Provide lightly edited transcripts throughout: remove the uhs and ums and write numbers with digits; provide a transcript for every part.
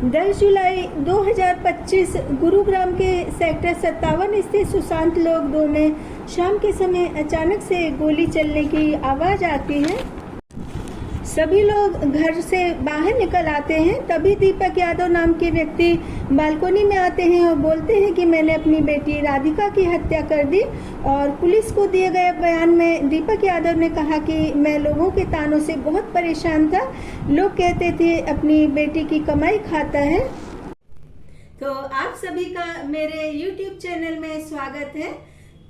10 जुलाई 2025 गुरुग्राम के सेक्टर 57 स्थित सुशांत लोक 2 में शाम के समय अचानक से गोली चलने की आवाज़ आती है। सभी लोग घर से बाहर निकल आते हैं। तभी दीपक यादव नाम के व्यक्ति बालकनी में आते हैं और बोलते हैं कि मैंने अपनी बेटी राधिका की हत्या कर दी। और पुलिस को दिए गए बयान में दीपक यादव ने कहा कि मैं लोगों के तानों से बहुत परेशान था। लोग कहते थे अपनी बेटी की कमाई खाता है। तो आप सभी का मेरे YouTube चैनल में स्वागत है।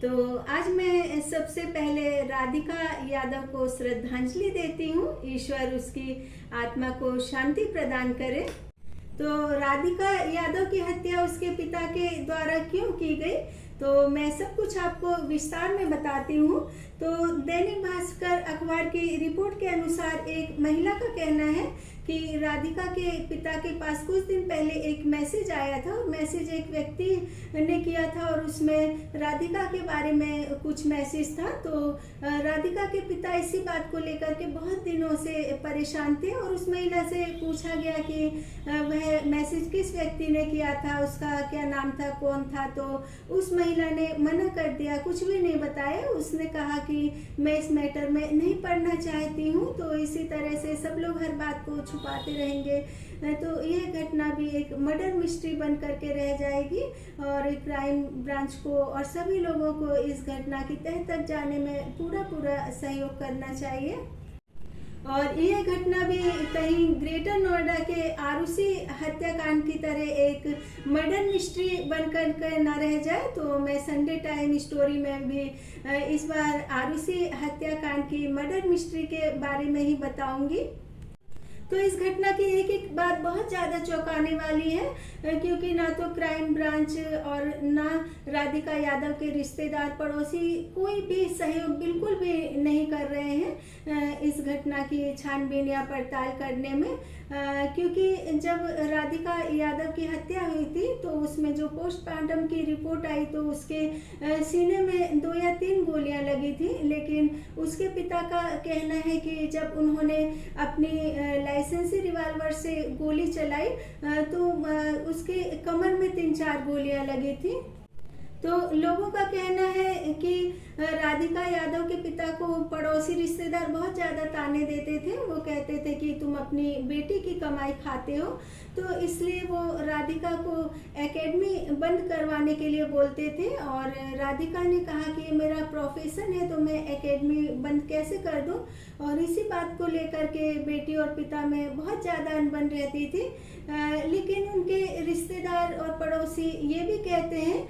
तो आज मैं सबसे पहले राधिका यादव को श्रद्धांजलि देती हूँ। ईश्वर उसकी आत्मा को शांति प्रदान करे। तो राधिका यादव की हत्या उसके पिता के द्वारा क्यों की गई, तो मैं सब कुछ आपको विस्तार में बताती हूँ। तो दैनिक भास्कर अखबार की रिपोर्ट के अनुसार एक महिला का कहना है कि राधिका के पिता के पास कुछ दिन पहले एक मैसेज आया था। मैसेज एक व्यक्ति ने किया था और उसमें राधिका के बारे में कुछ मैसेज था। तो राधिका के पिता इसी बात को लेकर के बहुत दिनों से परेशान थे और उस महिला से पूछा गया कि वह मैसेज किस व्यक्ति ने किया था, उसका क्या नाम था, कौन था। तो उस महिला ने मना कर दिया, कुछ भी नहीं बताया। उसने कहा कि मैं इस मैटर में नहीं पढ़ना चाहती हूँ। तो इसी तरह से सब लोग हर बात को छुपाते रहेंगे। तो यह घटना भी एक मर्डर मिस्ट्री बन करके रह जाएगी और क्राइम ब्रांच को और सभी लोगों को इस घटना की तह तक जाने में पूरा सहयोग करना चाहिए। और यह घटना भी कहीं ग्रेटर नोएडा के आरुषि हत्याकांड की तरह एक मर्डर मिस्ट्री बनकर के न रह जाए। तो मैं संडे टाइम स्टोरी में भी इस बार आरुषि हत्याकांड की मर्डर मिस्ट्री के बारे में ही बताऊंगी। तो इस घटना की एक बात बहुत ज़्यादा चौंकाने वाली है, क्योंकि ना तो क्राइम ब्रांच और ना राधिका यादव के रिश्तेदार पड़ोसी कोई भी सहयोग बिल्कुल भी नहीं कर रहे हैं इस घटना की छानबीन या पड़ताल करने में। क्योंकि जब राधिका यादव की हत्या हुई थी तो उसमें जो पोस्टमार्टम की रिपोर्ट आई तो उसके सीने में 2 या 3 गोलियां लगी थी। लेकिन उसके पिता का कहना है कि जब उन्होंने अपनी लाइसेंसी रिवॉल्वर से गोली चलाई तो उसके कमर में 3-4 गोलियां लगी थी। तो लोगों का कहना है कि राधिका यादव के पिता को पड़ोसी रिश्तेदार बहुत ज़्यादा ताने देते थे। वो कहते थे कि तुम अपनी बेटी की कमाई खाते हो। तो इसलिए वो राधिका को एकेडमी बंद करवाने के लिए बोलते थे। और राधिका ने कहा कि मेरा प्रोफेशन है तो मैं एकेडमी बंद कैसे कर दूं। और इसी बात को लेकर के बेटी और पिता में बहुत ज़्यादा अनबन रहती थी। लेकिन उनके रिश्तेदार और पड़ोसी ये भी कहते हैं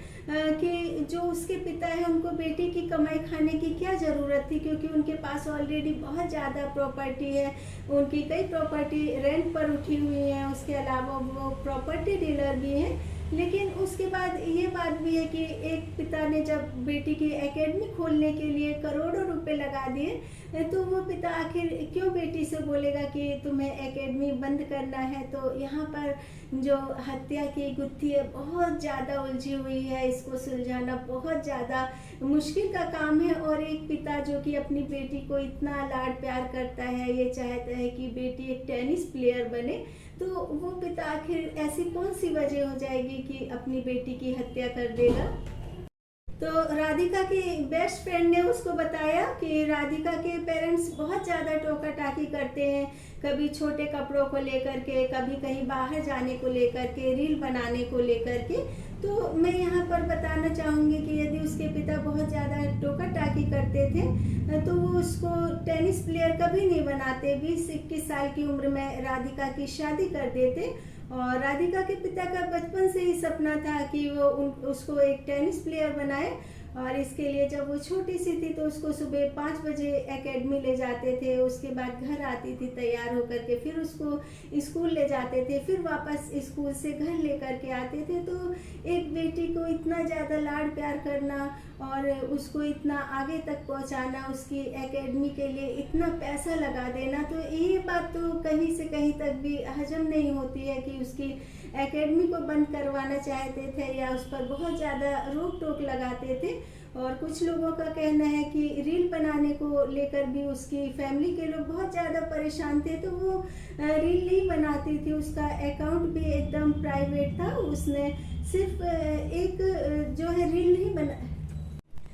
कि जो उसके पिता है उनको बेटी की कमाई खाने की क्या ज़रूरत थी, क्योंकि उनके पास ऑलरेडी बहुत ज़्यादा प्रॉपर्टी है। उनकी कई प्रॉपर्टी रेंट पर उठी हुई है, उसके अलावा वो प्रॉपर्टी डीलर भी हैं। लेकिन उसके बाद ये बात भी है कि एक पिता ने जब बेटी की एकेडमी खोलने के लिए करोड़ों रुपए लगा दिए तो वो पिता आखिर क्यों बेटी से बोलेगा कि तुम्हें एकेडमी बंद करना है। तो यहाँ पर जो हत्या की गुत्थी है बहुत ज़्यादा उलझी हुई है। इसको सुलझाना बहुत ज़्यादा मुश्किल का काम है। और एक पिता जो कि अपनी बेटी को इतना लाड प्यार करता है, ये चाहता है कि बेटी एक टेनिस प्लेयर बने, तो वो पिता आखिर ऐसी कौन सी वजह हो जाएगी कि अपनी बेटी की हत्या कर देगा। तो राधिका की बेस्ट फ्रेंड ने उसको बताया कि राधिका के पेरेंट्स बहुत ज़्यादा टोका टाकी करते हैं, कभी छोटे कपड़ों को लेकर के, कभी कहीं बाहर जाने को लेकर के, रील बनाने को लेकर के। तो मैं यहाँ पर बताना चाहूँगी कि यदि उसके पिता बहुत ज़्यादा टोका टाकी करते थे तो वो उसको टेनिस प्लेयर कभी नहीं बनाते। 20-21 साल की उम्र में राधिका की शादी कर देते। और राधिका के पिता का बचपन से ही सपना था कि वो उसको एक टेनिस प्लेयर बनाए। और इसके लिए जब वो छोटी सी थी तो उसको सुबह 5 बजे एकेडमी ले जाते थे। उसके बाद घर आती थी तैयार होकर के, फिर उसको स्कूल ले जाते थे, फिर वापस स्कूल से घर लेकर के आते थे। तो एक बेटी को इतना ज़्यादा लाड प्यार करना और उसको इतना आगे तक पहुंचाना, उसकी एकेडमी के लिए इतना पैसा लगा देना, तो ये बात तो कहीं से कहीं तक भी हजम नहीं होती है कि उसकी एकेडमी को बंद करवाना चाहते थे या उस पर बहुत ज़्यादा रोक टोक लगाते थे। और कुछ लोगों का कहना है कि रील बनाने को लेकर भी उसकी फैमिली के लोग बहुत ज़्यादा परेशान थे, तो वो रील नहीं बनाती थी। उसका अकाउंट भी एकदम प्राइवेट था, उसने सिर्फ एक जो है रील नहीं बना,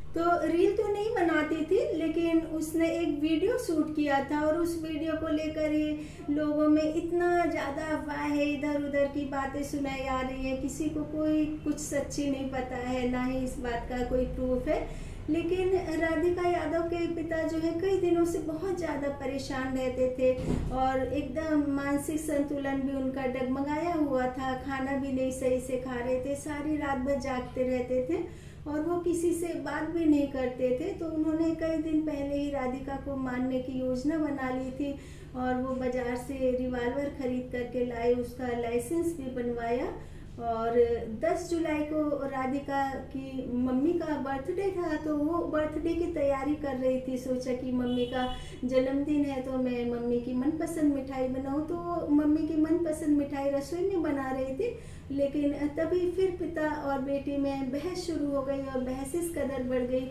तो रील तो नहीं बनाती थी, लेकिन उसने एक वीडियो शूट किया था और उस वीडियो को लेकर ही लोगों में इतना ज़्यादा अफवाह है, इधर उधर की बातें सुनाई आ रही है। किसी को कोई कुछ सच्ची नहीं पता है, ना ही इस बात का कोई प्रूफ है। लेकिन राधिका यादव के पिता जो है कई दिनों से बहुत ज़्यादा परेशान रहते थे और एकदम मानसिक संतुलन भी उनका डगमगाया हुआ था। खाना भी नहीं सही से खा रहे थे, सारी रात भर जागते रहते थे और वो किसी से बात भी नहीं करते थे। तो उन्होंने कई दिन पहले ही राधिका को मारने की योजना बना ली थी और वो बाजार से रिवॉल्वर खरीद करके लाए, उसका लाइसेंस भी बनवाया। और 10 जुलाई को राधिका की मम्मी का बर्थडे था, तो वो बर्थडे की तैयारी कर रही थी। सोचा कि मम्मी का जन्मदिन है तो मैं मम्मी की मनपसंद मिठाई बनाऊं, तो मम्मी की मनपसंद मिठाई रसोई में बना रही थी। लेकिन तभी फिर पिता और बेटी में बहस शुरू हो गई और बहस इस कदर बढ़ गई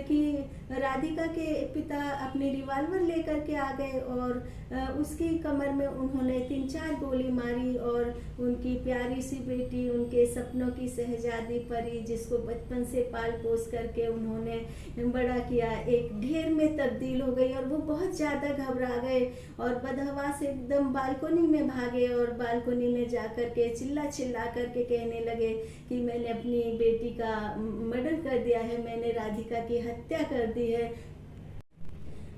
कि राधिका के पिता अपनी रिवॉल्वर लेकर के आ गए और उसकी कमर में उन्होंने 3-4 गोली मारी और उनकी प्यारी सी बेटी, उनके सपनों की शहजादी परी, जिसको बचपन से पाल पोस करके उन्होंने बड़ा किया, एक ढेर में तब्दील हो गई। और वो बहुत ज़्यादा घबरा गए और बदहवास एकदम बालकोनी में भागे और बालकोनी में जा कर के चिल्ला करके कहने लगे कि मैंने अपनी बेटी का मर्डर कर दिया है, मैंने राधिका की हत्या कर दी है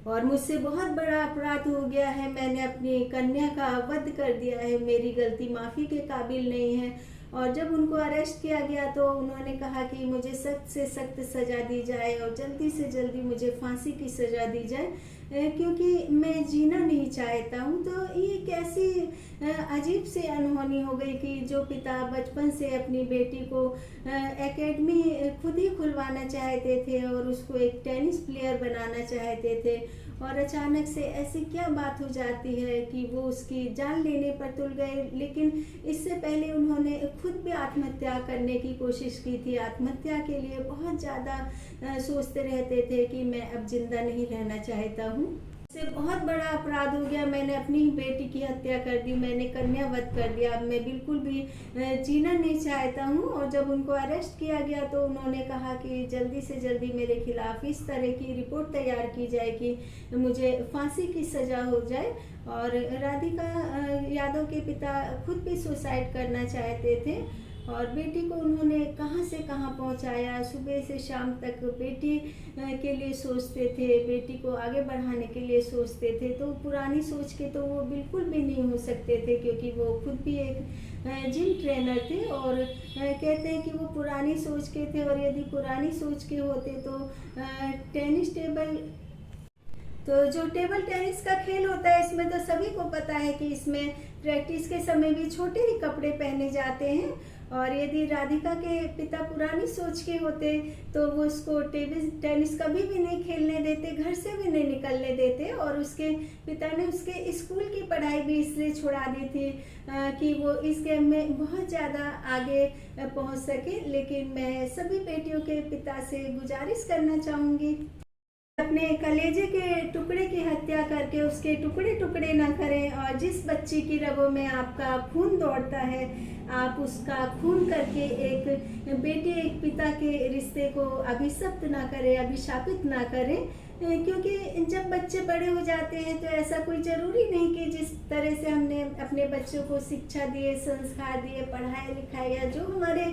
और मुझसे बहुत बड़ा अपराध हो गया है, मैंने अपनी कन्या का वध कर दिया है, मेरी गलती माफ़ी के काबिल नहीं है। और जब उनको अरेस्ट किया गया तो उन्होंने कहा कि मुझे सख्त से सख्त सज़ा दी जाए और जल्दी से जल्दी मुझे फांसी की सज़ा दी जाए, क्योंकि मैं जीना नहीं चाहता हूँ। तो ये कैसी अजीब सी अनहोनी हो गई कि जो पिता बचपन से अपनी बेटी को एकेडमी खुद ही खुलवाना चाहते थे और उसको एक टेनिस प्लेयर बनाना चाहते थे, और अचानक से ऐसी क्या बात हो जाती है कि वो उसकी जान लेने पर तुल गए। लेकिन इससे पहले उन्होंने खुद भी आत्महत्या करने की कोशिश की थी। आत्महत्या के लिए बहुत ज़्यादा सोचते रहते थे कि मैं अब जिंदा नहीं रहना चाहता हूँ, से बहुत बड़ा अपराध हो गया, मैंने अपनी ही बेटी की हत्या कर दी, मैंने कन्या वध कर दिया, अब मैं बिल्कुल भी जीना नहीं चाहता हूँ। और जब उनको अरेस्ट किया गया तो उन्होंने कहा कि जल्दी से जल्दी मेरे खिलाफ इस तरह की रिपोर्ट तैयार की जाए कि मुझे फांसी की सज़ा हो जाए। और राधिका यादव के पिता खुद भी सुसाइड करना चाहते थे और बेटी को उन्होंने कहाँ से कहाँ पहुँचाया, सुबह से शाम तक बेटी के लिए सोचते थे, बेटी को आगे बढ़ाने के लिए सोचते थे। तो पुरानी सोच के तो वो बिल्कुल भी नहीं हो सकते थे, क्योंकि वो खुद भी एक जिम ट्रेनर थे और कहते हैं कि वो पुरानी सोच के थे। और यदि पुरानी सोच के होते तो टेनिस टेबल, तो जो टेबल टेनिस का खेल होता है इसमें तो सभी को पता है कि इसमें प्रैक्टिस के समय भी छोटे ही कपड़े पहने जाते हैं। और यदि राधिका के पिता पुरानी सोच के होते तो वो उसको टेबल टेनिस कभी भी नहीं खेलने देते, घर से भी नहीं निकलने देते। और उसके पिता ने उसके स्कूल की पढ़ाई भी इसलिए छुड़ा दी थी कि वो इस गेम में बहुत ज़्यादा आगे पहुंच सके। लेकिन मैं सभी बेटियों के पिता से गुजारिश करना चाहूँगी, अपने कलेजे के टुकड़े की हत्या करके उसके टुकड़े टुकड़े ना करें। और जिस बच्ची की रगों में आपका खून दौड़ता है, आप उसका खून करके एक बेटे एक पिता के रिश्ते को अभिशप्त ना करें, अभिशापित ना करें। क्योंकि जब बच्चे बड़े हो जाते हैं तो ऐसा कोई ज़रूरी नहीं कि जिस तरह से हमने अपने बच्चों को शिक्षा दिए, संस्कार दिए, पढ़ाई लिखाई, या जो हमारे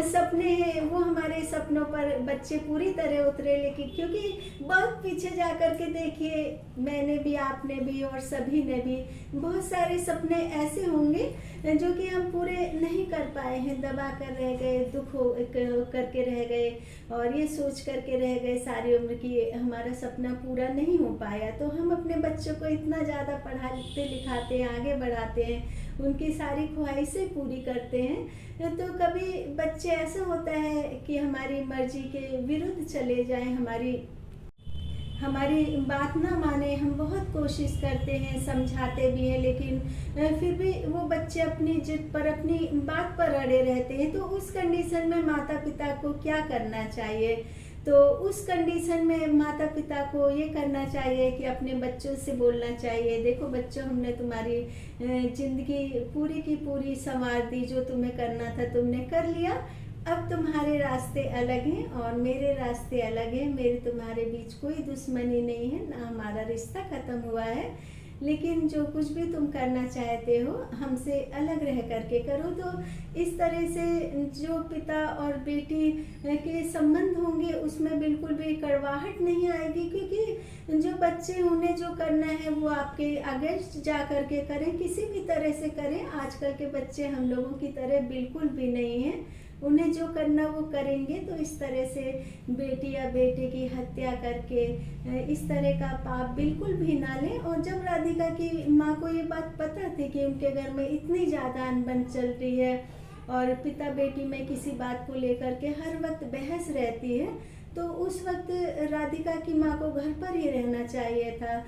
सपने हैं वो हमारे सपनों पर बच्चे पूरी तरह उतरे। लेकिन क्योंकि बहुत पीछे जा कर के देखिए, मैंने भी, आपने भी और सभी ने भी बहुत सारे सपने ऐसे होंगे जो कि हम पूरे नहीं कर पाए हैं, दबा कर रह गए, दुख हो करके रह गए और ये सोच करके रह गए सारी उम्र की हमारा सपना पूरा नहीं हो पाया। तो हम अपने बच्चों को इतना ज़्यादा पढ़ाते लिखाते हैं, आगे बढ़ाते हैं, उनकी सारी ख्वाहिशें पूरी करते हैं। तो कभी बच्चे ऐसा होता है कि हमारी मर्जी के विरुद्ध चले जाएं, हमारी बात ना माने, हम बहुत कोशिश करते हैं, समझाते भी हैं, लेकिन फिर भी वो बच्चे अपनी जिद पर, अपनी बात पर अड़े रहते हैं। तो उस कंडीशन में माता पिता को क्या करना चाहिए? तो उस कंडीशन में माता पिता को ये करना चाहिए कि अपने बच्चों से बोलना चाहिए, देखो बच्चों, हमने तुम्हारी जिंदगी पूरी की पूरी संवार दी, जो तुम्हें करना था तुमने कर लिया, अब तुम्हारे रास्ते अलग हैं और मेरे रास्ते अलग हैं। मेरे तुम्हारे बीच कोई दुश्मनी नहीं है, ना हमारा रिश्ता खत्म हुआ है, लेकिन जो कुछ भी तुम करना चाहते हो हमसे अलग रह करके करो। तो इस तरह से जो पिता और बेटी के संबंध होंगे उसमें बिल्कुल भी कड़वाहट नहीं आएगी, क्योंकि जो बच्चे, उन्हें जो करना है वो आपके अगेंस्ट जा करके करें, किसी भी तरह से करें। आजकल के बच्चे हम लोगों की तरह बिल्कुल भी नहीं हैं, उन्हें जो करना वो करेंगे। तो इस तरह से बेटी या बेटे की हत्या करके इस तरह का पाप बिल्कुल भी ना लें। और जब राधिका की माँ को ये बात पता थी कि उनके घर में इतनी ज़्यादा अनबन चल रही है और पिता बेटी में किसी बात को लेकर के हर वक्त बहस रहती है, तो उस वक्त राधिका की माँ को घर पर ही रहना चाहिए था,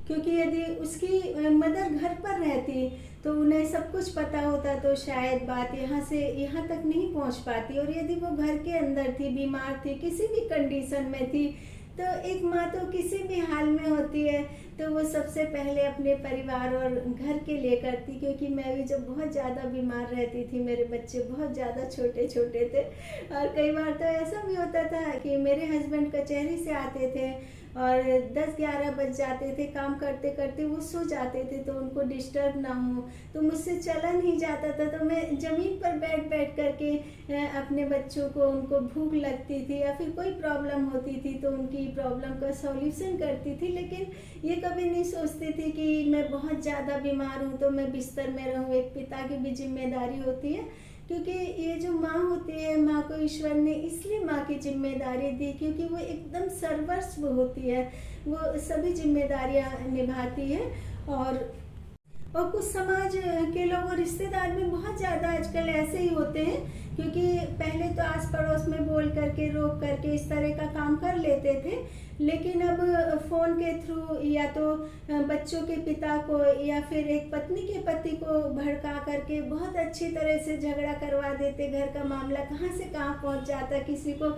क्योंकि यदि उसकी मदर घर पर रहती तो उन्हें सब कुछ पता होता, तो शायद बात यहाँ से यहाँ तक नहीं पहुँच पाती। और यदि वो घर के अंदर थी, बीमार थी, किसी भी कंडीशन में थी, तो एक माँ तो किसी भी हाल में होती है तो वो सबसे पहले अपने परिवार और घर के लिए करती। क्योंकि मैं भी जब बहुत ज़्यादा बीमार रहती थी, मेरे बच्चे बहुत ज़्यादा छोटे छोटे थे, और कई बार तो ऐसा भी होता था कि मेरे हस्बैंड कचहरी से आते थे और 10-11 बज जाते थे, काम करते करते वो सो जाते थे, तो उनको डिस्टर्ब ना हो, तो मुझसे चला नहीं जाता था। तो मैं ज़मीन पर बैठ करके अपने बच्चों को, उनको भूख लगती थी या फिर कोई प्रॉब्लम होती थी तो उनकी प्रॉब्लम का सॉल्यूशन करती थी। लेकिन ये कभी नहीं सोचती थी कि मैं बहुत ज़्यादा बीमार हूँ तो मैं बिस्तर में रहूँ। एक पिता की भी जिम्मेदारी होती है, क्योंकि ये जो माँ होती है, माँ को ईश्वर ने इसलिए माँ की जिम्मेदारी दी क्योंकि वो एकदम सर्वस्व होती है, वो सभी जिम्मेदारियाँ निभाती है। और कुछ समाज के लोग और रिश्तेदार भी बहुत ज़्यादा आजकल ऐसे ही होते हैं, क्योंकि पहले तो आस पड़ोस में बोल करके, रोक करके इस तरह का काम कर लेते थे, लेकिन अब फ़ोन के थ्रू या तो बच्चों के पिता को या फिर एक पत्नी के पति को भड़का करके बहुत अच्छी तरह से झगड़ा करवा देते। घर का मामला कहाँ से कहाँ पहुँच जाता, किसी को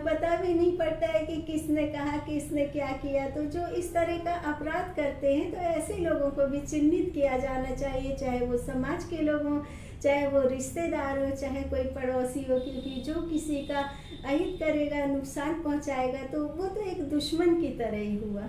पता भी नहीं पड़ता है कि किसने कहा, किसने क्या किया। तो जो इस तरह का अपराध करते हैं, तो ऐसे लोगों को भी चिन्हित किया जाना चाहिए, चाहे वो समाज के लोग हों, चाहे वो रिश्तेदार हो, चाहे कोई पड़ोसी हो, क्योंकि जो किसी का अहित करेगा, नुकसान पहुंचाएगा, तो वो तो एक दुश्मन की तरह ही हुआ।